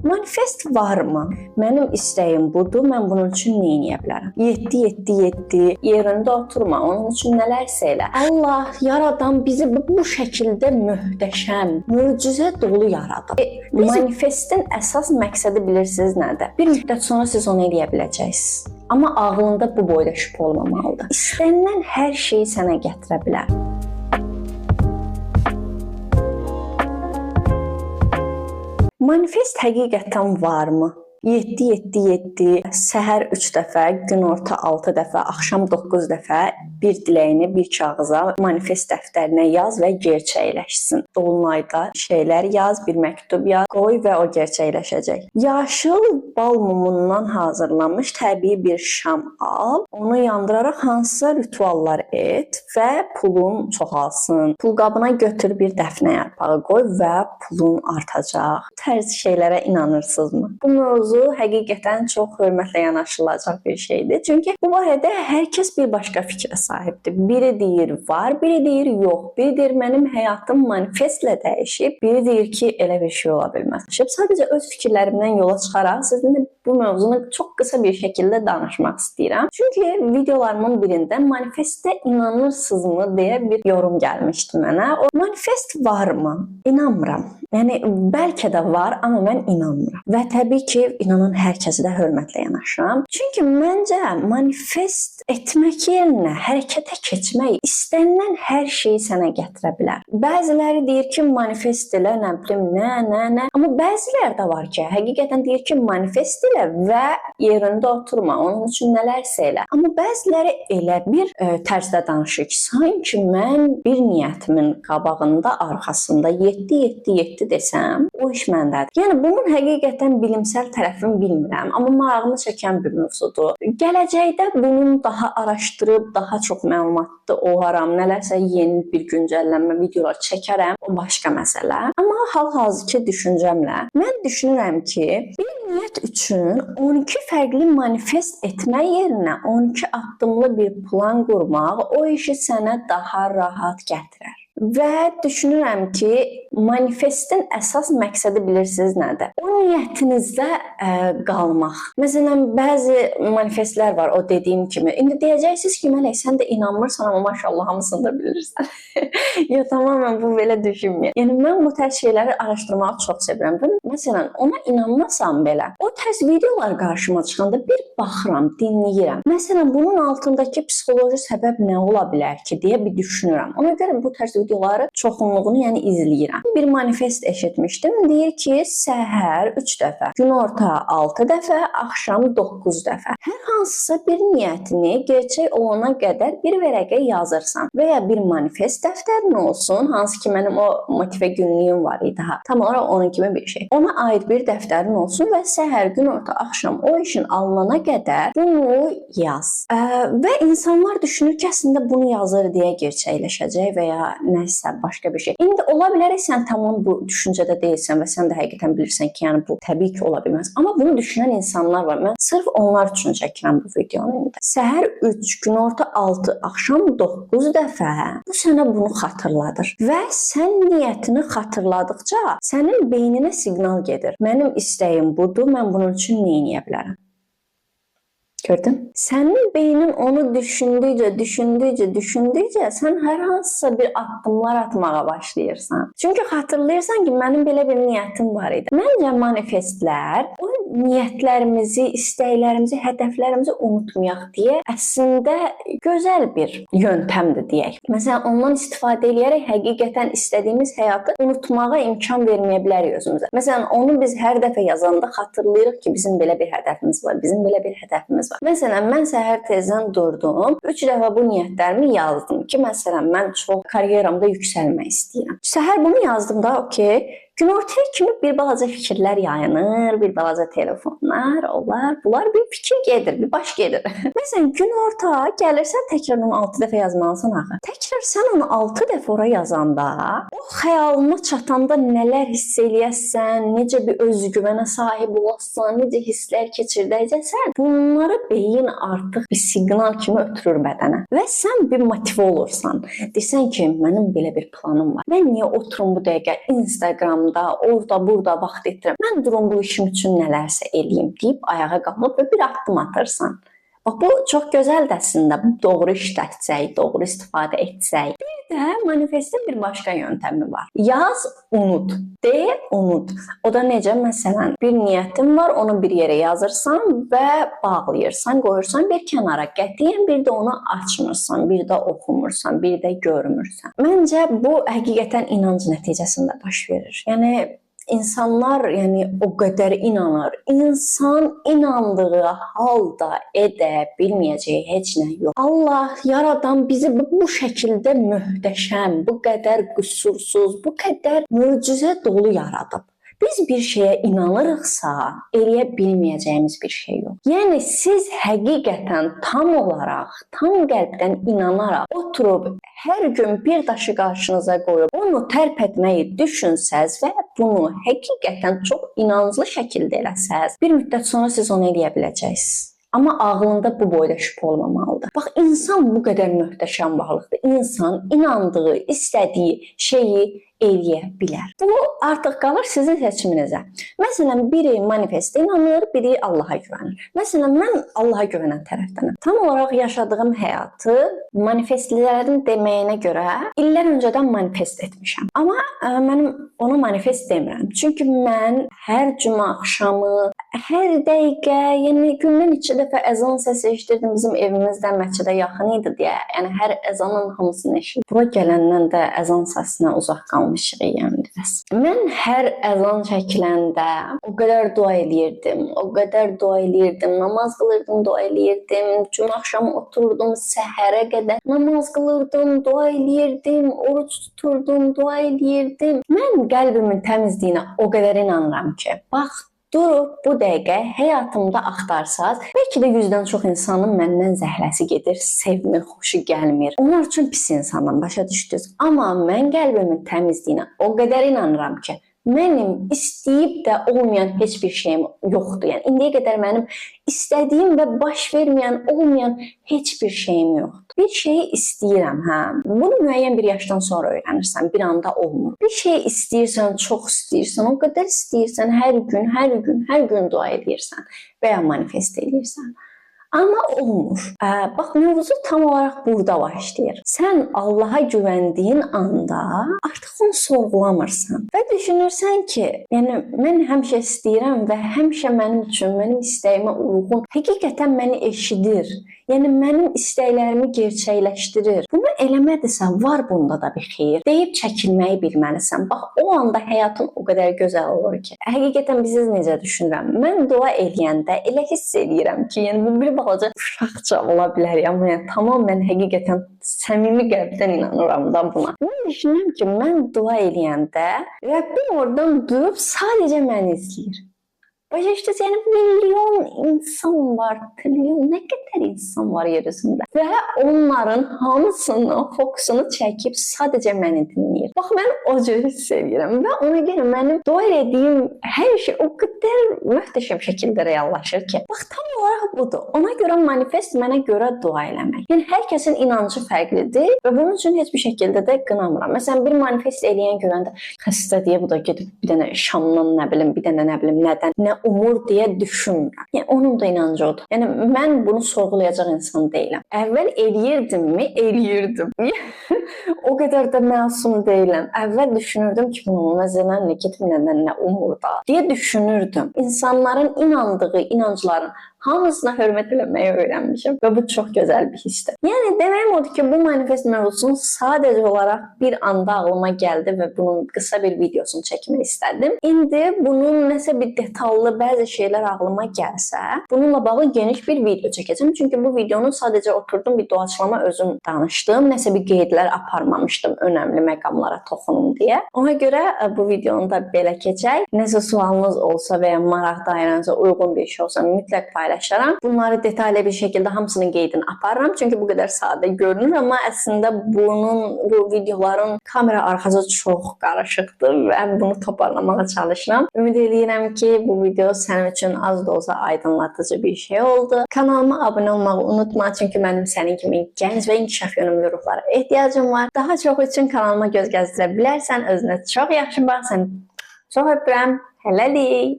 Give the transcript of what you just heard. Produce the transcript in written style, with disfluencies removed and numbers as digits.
Manifest varmı? Mənim istəyim budur, mən bunun üçün nə edə bilərəm? 7-7-7 yerində oturma, onun üçün nələrsə elə. Allah yaradan bizi bu şəkildə möhtəşəm, möcüzə dolu yaradıb. Manifestin əsas məqsədi bilirsiniz nədir? Bir müddət sonra siz onu edə biləcəksiniz. Amma ağlında bu boyda şübhə olmamalıdır. İstənilən hər şeyi sənə gətirə bilər. Manifest həqiqətən varmı? 7-7-7, səhər 3 dəfə, günorta 6 dəfə, axşam 9 dəfə bir diləyini bir kağıza manifest dəftərinə yaz və gerçəkləşsin. Dolunayda şeylər yaz, bir məktub yaz, qoy və o gerçəkləşəcək. Yaşıl bal mumundan hazırlanmış təbii bir şam al, onu yandıraraq hansısa rituallar et və pulun çoxalsın. Pul qabına götür bir dəfnə yarpağı qoy və pulun artacaq. Bu tərz şeylərə inanırsınızmı? Bu mövzu həqiqətən çox hörmətlə yanaşılacaq bir şeydir. Çünki bu barədə hər kəs bir başqa fikrə sahibdir. Biri deyir var, biri deyir yox. Biri deyir mənim həyatım manifestlə dəyişib. Biri deyir ki, elə bir şey ola bilməz. Sadəcə öz fikirlərimdən yola çıxaraq sizinlə bu mövzunu çox qısa bir şəkildə danışmaq istəyirəm. Çünki videolarımın birində manifestə inanırsınızmı deyə bir yorum gəlmişdi mənə. O manifest varmı? İnanmıram. Yəni bəlkə də var, amma mən inanmıram. Və təbii ki, inanan hər kəsə də hörmətlə yanaşıram. Çünki məncə manifest etmək yerinə hərəkətə keçmək istənilən hər şeyi sənə gətirə bilər. Bəziləri deyir ki, manifest elə, nə bilim, nə. Amma bəziləri də var ki, həqiqətən deyir ki, manifest elə və yerində oturma, onun üçün nələrsə elə. Amma bəziləri elə bir tərzdə danışır ki, sanki mən bir niyyətimin qabağında, arxasında 7-7-7 desəm, o iş məndədir. Yəni bunun həqiqətən bilimsəl tərəfini bilmirəm, amma marağımı çəkən bir mövzudur. Gələcəkdə bunun daha araşdırıb, daha çox məlumatlı olaram, nələrsə yeni bir güncəllənmə videolar çəkərəm, o başqa məsələ. Amma hal-hazırki düşüncəmlə mən düşünürəm ki, bir niyyət üçün 12 fərqli manifest etmək yerinə 12 addımlı bir plan qurmaq o işi sənə daha rahat gətirər. Və düşünürəm ki, manifestin əsas məqsədi bilirsiniz nədir? O niyyətinizdə qalmaq. Məsələn, bəzi manifestlər var, o dediyim kimi. İndi deyəcəksiniz ki, Mələk, sən də inanmırsan, amma maşallah hamısını da bilirsən. Ya tamamən bu belə düşünməyək. Yəni mən bu tərz şeyləri araşdırmağı çox sevirəm. Məsələn, ona inanmasam belə, o tərz videolar qarşıma çıxanda bir baxıram, dinləyirəm. Məsələn, bunun altındakı psixoloji səbəb nə ola bilər ki, deyə bir düşünürəm. Ona görə bu tərz videoları çoxunluğunu, yəni izləyirəm. Bir manifest eşitmişdim. Deyir ki, səhər 3 dəfə, günorta 6 dəfə, axşam 9 dəfə. Hər hansısa bir niyyətini gerçək olana qədər bir vərəqə yazırsan və ya bir manifest dəftərin olsun, hansı ki mənim o motivə günlüyüm var idi. Tam olaraq onun kimi bir şey. Ona aid bir dəftərin olsun və səhər, günorta, axşam o işin alınana qədər bunu yaz. Və insanlar düşünür ki, əslində bunu yazır deyə gerçəkləşəcək və ya nəsə başqa bir şey. İndi ola bilər sən tamam bu düşüncədə deyilsən və sən də həqiqətən bilirsən ki, yəni bu təbii ki ola bilməz. Amma bunu düşünən insanlar var. Mən sırf onlar üçün çəkirəm bu videonu indi. Səhər 3, günorta 6, axşam 9 dəfə bu sənə bunu xatırladır. Və sən niyyətini xatırladıkca sənin beyninə siqnal gedir. Mənim istəyim budur, mən bunun üçün nə edə bilərəm? Gördün? Sənin beynin onu düşündükcə sən hər hansısa bir addımlar atmağa başlayırsan. Çünki xatırlayırsan ki, mənim belə bir niyyətim var idi. Məncə manifestlər o niyyətlərimizi, istəklərimizi, hədəflərimizi unutmayaq deyə əslində gözəl bir yöntəmdir deyək. Məsələn, ondan istifadə edərək həqiqətən istədiyimiz həyatı unutmağa imkan verməyə bilərik özümüzə. Məsələn, onu biz hər dəfə yazanda xatırlayırıq ki, bizim belə bir hədəfimiz var, bizim belə bir hədəfimiz var. Məsələn, mən səhər tezdən durdum, 3 dəfə bu niyyətlərimi yazdım ki, məsələn, mən çox karyeramda yüksəlmək istəyirəm. Səhər bunu yazdım da, okey. Günortaya kimi bir balaca fikirlər yayınır, bir balaca telefonlar, bunlar bir fikir gedir, bir baş gedir. Məsələn, günorta gəlirsən təkrar onu 6 dəfə yazmalısan axı. Təkrar sən onu 6 dəfə ora yazanda, o xəyalına çatanda nələr hiss eləyəsən, necə bir özgüvənə sahib olasan, necə hisslər keçirdəcəksən, bunları beyin artıq bir siqnal kimi ötürür bədənə. Və sən bir motivə olursan. Desən ki, mənim belə bir planım var. Mən niyə oturum bu dəqiqə Instagramda da, orada, burada vaxt itirirəm. Mən durum bu işim üçün nələrsə eləyim deyib ayağa qalxıb və bir addım atırsan. Bax, bu çox gözəldir əslində. Doğru işlətsək, doğru istifadə etsək. Bir də manifestin bir başqa yöntəmi var. Yaz, unut. De, unut. O da necə? Məsələn, bir niyyətin var, onu bir yerə yazırsan və bağlayırsan, qoyursan bir kənara. Qətiyyən bir də onu açmırsan, bir də oxumursan, bir də görmürsən. Məncə bu həqiqətən inanc nəticəsində baş verir. Yəni İnsanlar o qədər inanır. İnsan inandığı halda edə bilməyəcəyi heç nə yox. Allah yaradan bizi bu şəkildə möhtəşəm, bu qədər qüsursuz, bu qədər möcüzə dolu yaradıb. Biz bir şeyə inanırıqsa, eləyə bilməyəcəyimiz bir şey yox. Yəni siz həqiqətən tam olaraq, tam qəlbdən inanaraq oturub hər gün bir daşı qarşınıza qoyub onu tərk etməyi düşünsəz və bunu həqiqətən çox inanclı şəkildə eləsəz, bir müddət sonra siz onu eləyə biləcəksiniz. Amma ağlında bu boyda şübhə olmamalıdır. Bax, insan bu qədər möhtəşəm varlıqdır. İnsan inandığı, istədiyi şeyi eləyə bilər. Bu artıq qalır sizin seçiminizə. Məsələn, biri manifestə inanır, biri Allaha güvənir. Məsələn, mən Allaha güvənən tərəfdənəm. Tam olaraq yaşadığım həyatı manifestlilərin deməyinə görə illər öncədən manifest etmişəm. Amma mənim onu manifest demirəm. Çünki mən hər cümə axşamı, hər dəqiqə, yəni gündən 2 dəfə əzan səsi eşidirdim. Bizim evimizdən məscidə yaxın idi deyə. Yəni hər əzanın hamısını eşidirdim. Bura gələndən də əzan səsinə uzaq qalmışam. Mən hər əzan çəkiləndə o qədər dua eləyirdim, namaz qılırdım, dua eləyirdim, cümə axşamı otururdum, səhərə qədər namaz qılırdım, dua eləyirdim, oruç tuturdum, dua eləyirdim. Mən qəlbimin təmizliyinə o qədər inanıram ki, bax, durub bu dəqiqə həyatımda axtarsaz, bəlkə də 100-dən çox insanın məndən zəhləsi gedir, sevmir, xoşu gəlmir. Onlar üçün pis insanam, başa düşdünüz. Amma mən qəlbimin təmizliyinə o qədər inanıram ki, mənim istəyib də olmayan heç bir şeyim yoxdur. Yəni indiyə qədər mənim istədiyim və baş verməyən, olmayan heç bir şeyim yoxdur. Bir şeyi istəyirəm, bunu müəyyən bir yaşdan sonra öyrənirsən, bir anda olmur. Bir şey istəyirsən, çox istəyirsən, o qədər istəyirsən, hər gün dua edirsən və ya manifest edirsən. Amma olmur. Bax, mövzu tam olaraq burada başlayır. Sən Allaha güvəndiyin anda artıq onu sorğulamırsan və düşünürsən ki, yəni mən həmişə istəyirəm və həmişə mənim üçün, mənim istəyimə uyğun, həqiqətən məni eşidir. Yəni mənim istəklərimi gerçəkləşdirir. Bunu eləmədisə, var bunda da bir xeyir. Deyib çəkilməyi bilməlisən. Bax, o anda həyatın o qədər gözəl olur ki. Həqiqətən biz necə düşünürəm? Mən dua eləyəndə elə hiss eləyirəm ki, yəni bu bir balaca uşaqca ola bilər, amma yəni tamamilə həqiqətən səmimi qəlbdən inanıram da buna. Mən düşünürəm ki, mən dua eləyəndə Rəbbim oradan durub sadəcə məni izləyir. Başa düşdünüz, yəni milyon insan var, trilyon, nə qədər insan var yer üzündə və onların hamısının fokusunu çəkib sadəcə məni dinləyir. Bax, mən o cür hiss edirəm və ona görə mənim dua etdiyim hər şey o qədər möhtəşəm şəkildə reallaşır ki, bax, tam olaraq budur. Ona görə manifest mənə görə dua eləmək. Yəni hər kəsin inancı fərqlidir və bunun üçün heç bir şəkildə də qınamıram. Məsələn, bir manifest eləyən görəndə xəstə deyə bu da gedib bir dənə şamdan nə bilim, bir dənə nə bilim nədən, nə umur deyə düşünmürəm. Yəni onun da inancı odur. Yəni mən bunu sorğulayacaq insan deyiləm. Əvvəl eləyirdimmi? Eləyirdim. O qədər də məsum deyiləm. Əvvəl düşünürdüm ki, bunu məsələn nə getməyəndən nə umur da deyə düşünürdüm. İnsanların inandığı inancların hamısına hörmət eləməyi öyrənmişəm və bu çox gözəl bir hissdir. Yəni deməyim odur ki, bu manifest mövzusunu sadəcə olaraq bir anda ağlıma gəldi və bunun qısa bir videosunu çəkmək istədim. İndi bunun nəsə bir detallı bəzi şeylər ağlıma gəlsə, bununla bağlı geniş bir video çəkəcəm. Çünki bu videonu sadəcə oturdum bir doğaçlama özüm danışdım. Nəsə bir qeydlər aparmamışdım önəmli məqamlara toxunum deyə. Ona görə bu videonu da belə keçək. Nəsə sualınız olsa və ya maraq dairənizə uyğun bir şey olsa mütləq paylaşaram. Bunları detallı bir şəkildə hamısının qeydini aparıram. Çünki bu qədər sadə görünür, amma əslində bu videoların kamera arxası çox qarışıqdır və bunu toparlamağa çalışıram. Ümid edirəm ki, bu video sənin üçün az da olsa aydınlatıcı bir şey oldu. Kanalıma abunə olmağı unutma, çünki mənim sənin kimi gənc və inkişaf yönümlü ruhlara ehtiyacım var. Daha çox üçün kanalıma göz gəzdirə bilərsən, özünə çox yaxşı bax, sən Çox öpürəm. Hələlik.